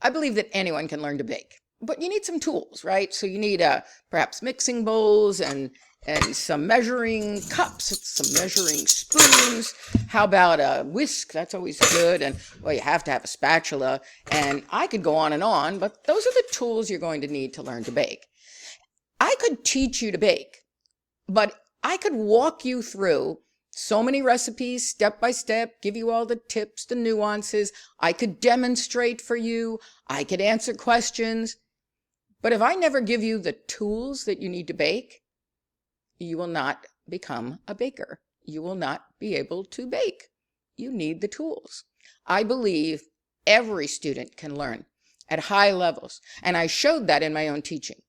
I believe that anyone can learn to bake, but you need some tools, right? So you need perhaps mixing bowls and some measuring cups, some measuring spoons. How about a whisk? That's always good. And well, you have to have a spatula. And I could go on, but those are the tools you're going to need to learn to bake. I could teach you to bake, but I could walk you through so many recipes, step by step, give you all the tips, the nuances. I could demonstrate for you. I could answer questions. But if I never give you the tools that you need to bake, you will not become a baker. You will not be able to bake. You need the tools. I believe every student can learn at high levels, and I showed that in my own teaching.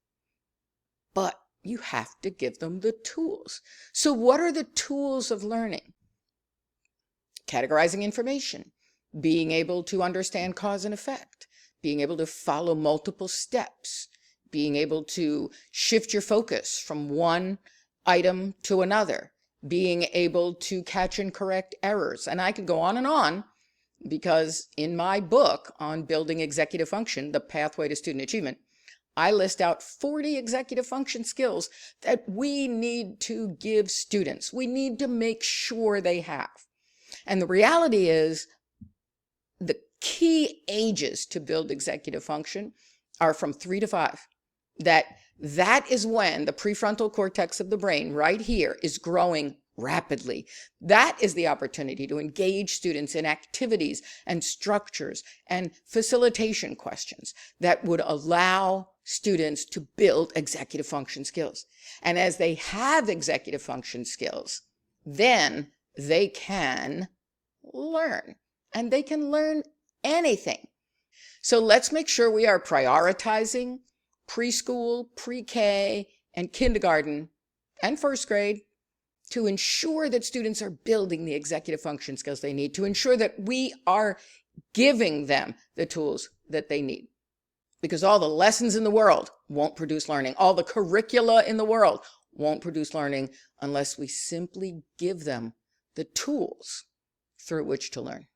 But you have to give them the tools. So what are the tools of learning? Categorizing information, being able to understand cause and effect, being able to follow multiple steps, being able to shift your focus from one item to another, being able to catch and correct errors. And I could go on because in my book on building executive function, The Pathway to Student Achievement, I list out 40 executive function skills that we need to give students. We need to make sure they have. And the reality is the key ages to build executive function are from 3 to 5. That is when the prefrontal cortex of the brain right here is growing rapidly. That is the opportunity to engage students in activities and structures and facilitation questions that would allow students to build executive function skills. And as they have executive function skills, then they can learn, and they can learn anything. So let's make sure we are prioritizing preschool, pre-K, and kindergarten, and first grade to ensure that students are building the executive function skills they need, to ensure that we are giving them the tools that they need. Because all the lessons in the world won't produce learning. All the curricula in the world won't produce learning unless we simply give them the tools through which to learn.